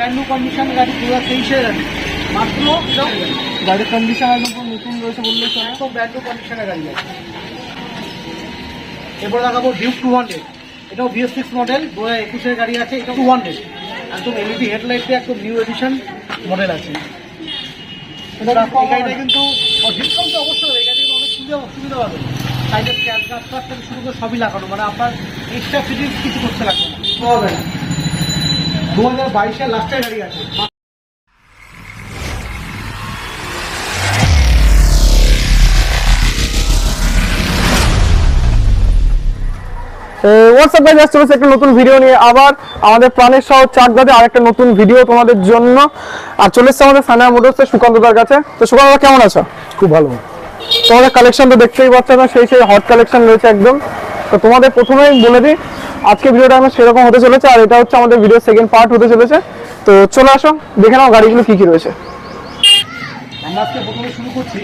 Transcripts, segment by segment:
Brand new condition গাড়ি 2023-এর গাড়ি, মাত্র গাড়ির কন্ডিশন একদম নতুন রয়েছে বললে চলে। একদম ব্র্যান্ড নিউ কন্ডিশনের গাড়ি আছে। এরপর দেখাবো ডিউক 200, এটাও BS6 মডেল, 2021-এর গাড়ি আছে। এটা 200 একদম LED হেডলাইট দিয়ে একদম নিউ এডিশন মডেল আছে। এই গাড়িটা কিন্তু ডিসকাউন্ট তো অবশ্যই, এই গাড়িটা অনেক সুবিধা পাবে। সাইডে ক্যাশ গাছ থেকে শুরু করে সবই লাগানো, মানে আপনার এক্সট্রা ফিটিংস কিছু করতে লাগবে না, হবে না। 2022-এর লাস্টের গাড়ি আছে। হোয়াটসঅ্যাপ গাইজ, আসছে একটা নতুন ভিডিও নিয়ে আবার আমাদের প্রাণের শহর চাকদাতে আরেকটা নতুন ভিডিও তোমাদের জন্য। আর চলে এসছে আমাদের সানা মোটরসের সুকান্তদার কাছে। তো সুকান্তদা কেমন আছো? খুব ভালো। তোমাদের কালেকশন তো দেখতেই পাচ্ছ না, সেই হট কালেকশন রয়েছে একদম। তো তোমাদের প্রথমেই বলে দিই আজকে ভিডিওটা আমার সেরকম হতে চলেছে, আর এটা হচ্ছে আমাদের ভিডিও সেকেন্ড পার্ট হতে চলেছে। তো চলে আসো, দেখে নাও গাড়িগুলো কি কি রয়েছে। আমরা আজকে প্রথমে শুরু করছি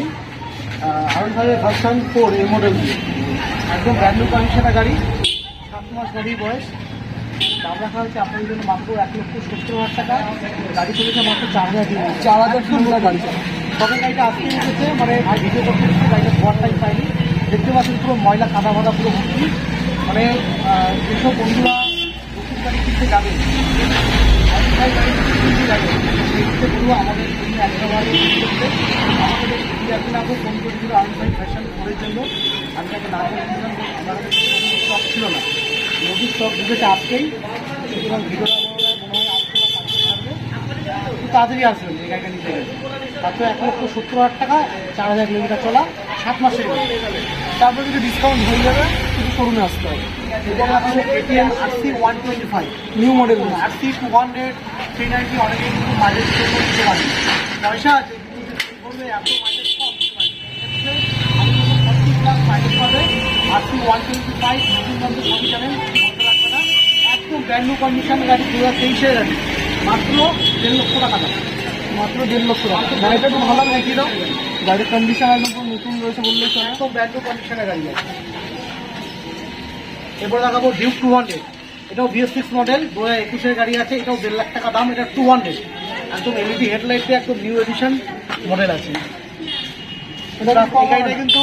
R1 ভার্সন 4 এই মডেল দিয়ে, একদম ব্র্যান্ড নিউ কন্ডিশনের গাড়ি, 7 মাস গাড়ির বয়স। দাম রাখা হচ্ছে আপনাদের জন্য মাত্র 1,70,000 টাকা। গাড়ি চলেছে মাত্র 4,000 গাড়ি চলে। তবে গাড়িটা আজকে উঠেছে, মানে ভিডিও করতে হচ্ছে, গাড়িটা ধোয়ার টাইম পাইনি। দেখতে পাচ্ছেন পুরো ময়লা কাদা ভাদা পুরো ভর্তি। মানে যেসব বন্ধুরা নতুন গাড়ি কিনতে যাবেন, পুরো আমাদের জন্য একেবারে করতে আমাদের রাখবো ফোন করেছিল R1 ফ্যাশন ফোরের জন্য। আমি তাকে না বলেছিলাম, আমাদের স্টক ছিল না, নদীর স্টক ঢুকেছে আজকেই। সুতরাং ভিডিওটা মনে হয় আজকে বা কালকে থাকবে, খুব তাড়াতাড়ি আসবেন এই গাড়িটা নিতে গেলে। মাত্র 1,70,000 টাকা, 4,000 কিলোমিটার চলা, 7 মাসের গাড়ি। তারপরে যদি ডিসকাউন্ট হয়ে যাবে শুধু শোরুমে আসতে হবে। এরপরে আছে KTM RC 125 new model, RC 200 390। অনেকেই কিন্তু বাজেট করতে পারে, পয়সা আছে কিন্তু বলবে এত মাইলেজ কম দিতে পারে। আমি 40 মাইলেজ পাবে RC 125 নতুন বন্ধু সবই জানেন, বলতে লাগবে না। একদম ব্র্যান্ড নিউ কন্ডিশন গাড়ি, 2023-এর গাড়ি, মাত্র 1.5 লক্ষ টাকা দাম, মাত্র 1.5 লক্ষ টাকা। গাড়িটা একটু ভালো দেখিয়ে দাও। গাড়ির কন্ডিশন একদম নতুন রয়েছে বললে চলে। একদম ব্র্যান্ড নিউ কন্ডিশনের গাড়ি আছে। এরপরে দেখাবো ডিউক 200, এটাও BS6 মডেল, 2021-এর গাড়ি আছে। এটাও 1.5 লাখ টাকা দাম। এটা 200 একদম LED হেডলাইট দিয়ে একদম নিউ এডিশন মডেল আছে। এই গাড়িটা কিন্তু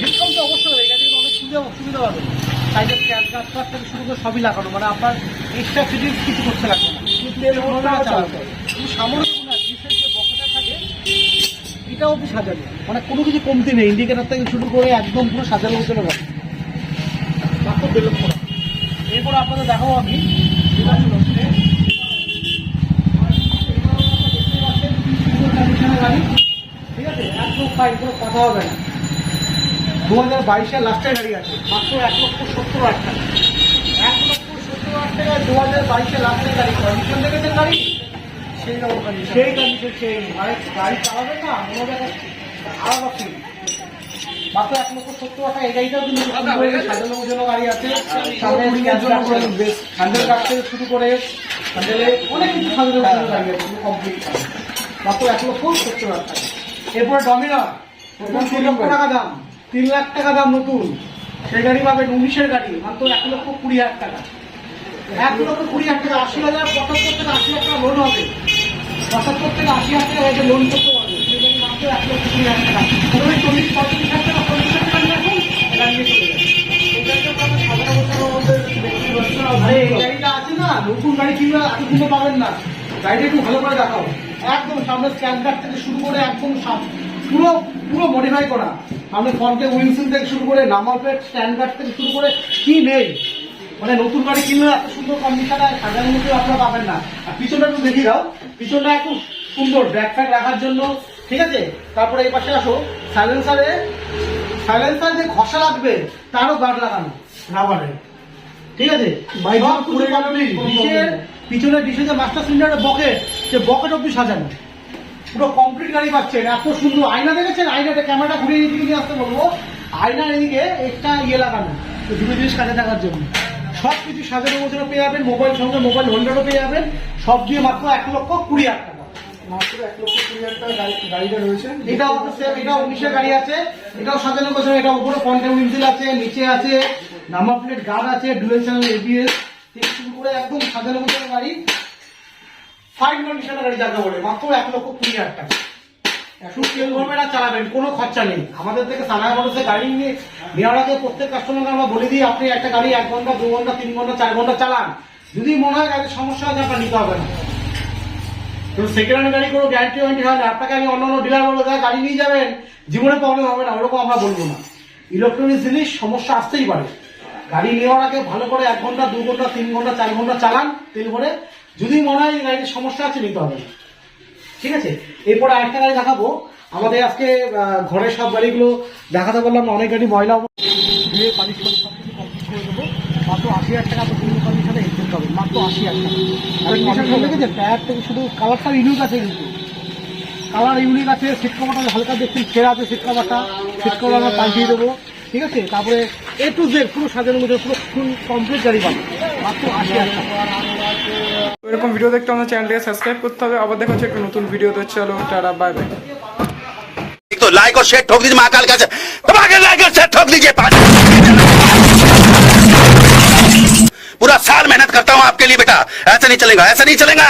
ডিসকাউন্ট তো অবশ্যই, এই গাড়িটা অনেক সুবিধা পাবে। সাইডে ক্যাশ গাছ থেকে শুরু করে সবই লাগানো, মানে আপনার এক্সট্রা ফিটিংস কিছু করতে লাগবে না, শুধু সামনে যে বকেটা থাকে এটাও কি সাজানো, মানে কোনো কিছু কমতি নেই। ইন্ডিকেটার থেকে শুরু করে একদম পুরো সাজানো হতে পারে, মাত্র 1.5 লক্ষ টাকা। এরপর আপনাদের দেখাবো আমি গাড়ি, ঠিক আছে, একদম ফাইন, কোনো কথা হবে না। 2022-এর লাস্টের গাড়ি আছে, মাত্র 1,70,000 টাকা। 1,70,000 টাকা 2022-এর লাস্টের গাড়ি। কন্ডিশন দেখেছেন গাড়ি, সেই রকম কন্ডিশন, সেই কন্ডিশন, সেই মানে গাড়ি চালাবেন না মনে হবে আলাদা ফিল। মাত্র 1,70,000 টাকা। এই গাড়িটাও কিন্তু সাজানো জন্য গাড়ি আছে, হ্যান্ডেল কাট থেকে শুরু করে হ্যান্ডেলে অনেক কিছু সাজানোর জন্য গাড়ি আছে, কমপ্লিট। মাত্র 1,70,000 টাকা। এরপরে ডমিনার, 3 লক্ষ টাকা দাম, 3 লাখ টাকা দাম নতুন। সেই গাড়ি পাবেন 19-এর গাড়ি, মাত্র 1,20,000 টাকা। 1,20,000 টাকা, 80,000, 75 থেকে 80,000 টাকা লোন হবে, 75 থেকে 80,000 টাকা হয়তো লোন করতে পারবে। সেই গাড়ি মাত্র 1,20,000 টাকা। 40-45,000 টাকা কন্ডিশন গাড়ি এখন এটা নিয়ে চলে যাবে। এই গাড়িটা আপনার সাধারণ বছরের মধ্যে এই গাড়িটা আছে না, নতুন গাড়ি কিনলে এত কিনতে পাবেন না। গাড়িটা একটু ভালো করে দেখাও, একদম সামনে স্ক্যান কার্ড থেকে শুরু করে একদম পুরো পুরো মডিফাই করা। সামনে ফ্রন্টে উইন্ডশিল্ড থেকে শুরু করে নাম্বার প্লেট, স্ট্যান্ড কার্ড থেকে শুরু করে কি নেই, মানে নতুন গাড়ি কিনলে এত সুন্দর কন্ডিশনে সাজানোর মধ্যে আপনারা পাবেন না। আর পিছনটা একটু দেখিয়ে দাও, পিছনটা একটু সুন্দর ব্যাক প্যাক রাখার জন্য, ঠিক আছে। তারপরে এই পাশে আসো, সাইলেন্সার যে ঘষা লাগবে তারও গার্ড লাগানো রাবারের, ঠিক আছে। পিছনে ডিসে যে মাস্টার সিলিন্ডারের বকেট, সে বকেট অব্দি সাজানো, পুরো কমপ্লিট গাড়ি পাচ্ছেন। এত সুন্দর আয়না দেখেছেন, আয়নাটা ক্যামেরাটা ঘুরিয়ে এদিকে নিয়ে আসতে বলবো। আয়নার এদিকে একটা লাগানো, দুটো জিনিস কাজে থাকার জন্য। সব কিছু সাজানো গোছানো পেয়ে যাবেন, মোবাইল সঙ্গে মোবাইল হোল্ডারও পেয়ে যাবেন, সব দিয়ে মাত্র 1,20,000 টাকা। মাত্র 1,20,000 টাকা গাড়িটা রয়েছে। এটাও সেম, এটাও 19-এর গাড়ি আছে, এটাও সাজানো গোছানো। এটা উপরে ফ্রন্টে উইন্ডশিল্ড আছে, নিচে আছে নাম্বার প্লেট গার্ড আছে, ডুয়েল চ্যানেল ABS থেকে শুরু করে একদম সাজানো গোছানো গাড়ি। ফাইন কন্ডিশনের গাড়ি যাকে বলে, মাত্র 1,20,000 টাকা। শুধু তেল ভরবেন আর চালাবেন, কোনো খরচা নেই। আমাদের থেকে সানায় মানুষের গাড়ি নিয়ে নেওয়ার আগে প্রত্যেক কাস্টমারকে আমরা বলে দিই, আপনি একটা গাড়ি 1 ঘন্টা 2 ঘন্টা 3 ঘন্টা 4 ঘন্টা চালান, যদি মনে হয় গাড়ির সমস্যা আছে আপনার নিতে হবে না। সেকেন্ড হ্যান্ড গাড়ি কোনো গ্যারান্টি ওয়ারেন্টি হয় না। আপনাকে আমি অন্য অন্য ডিলার বলবো গাড়ি নিয়ে যাবেন, জীবনে প্রবলেম হবে না, ওরকম আমরা বলবো না। ইলেকট্রনিক্স জিনিস সমস্যা আসতেই পারে। গাড়ি নেওয়ার আগে ভালো করে 1 ঘন্টা 2 ঘন্টা 3 ঘন্টা 4 ঘন্টা চালান তেল ভরে, যদি মনে হয় গাড়ির সমস্যা আছে নিতে হবে না। ঠিক আছে, এরপরে আরেকটা গাড়ি দেখাবো। আমাদের আজকে ঘরের সব গাড়িগুলো দেখাতে বললাম, অনেক গাড়ি ময়লা ধুয়ে পালিশ করে সব কিছু কমপ্লিট করে দেবো। মাত্র 80,000 টাকা প্রতিদিন কন্ডিশনে এক্সচেঞ্জ হবে, মাত্র 80,000 টাকা। আর কন্ডিশন দেখেছে টায়ার থেকে শুধু কালারটা ইউনিক আছে, কিন্তু কালার ইউনিক আছে। সিট কভারটা হালকা দেখছেন ছেঁড়া আছে, সিট কভারটা আমরা পাল্টিয়ে দেবো। ঠিক আছে, তারপরে A to Z পুরো সাজানোর মধ্যে পুরো ফুল কমপ্লিট গাড়ি পাবে, মাত্র 80,000 টাকা। এরকম ভিডিও দেখতে আমাদের চ্যানেলটিকে সাবস্ক্রাইব করতে হবে। আবার দেখা হচ্ছে একটা নতুন ভিডিওতে। চলো টাটা, বাই বাই। तो लाइक और शेयर ठोक दीजिए, महाकाल का दबा के लाइक और शेयर ठोक दीजिए। पूरा साल मेहनत करता हूँ आपके लिए बेटा, ऐसा नहीं चलेगा, ऐसा नहीं चलेगा।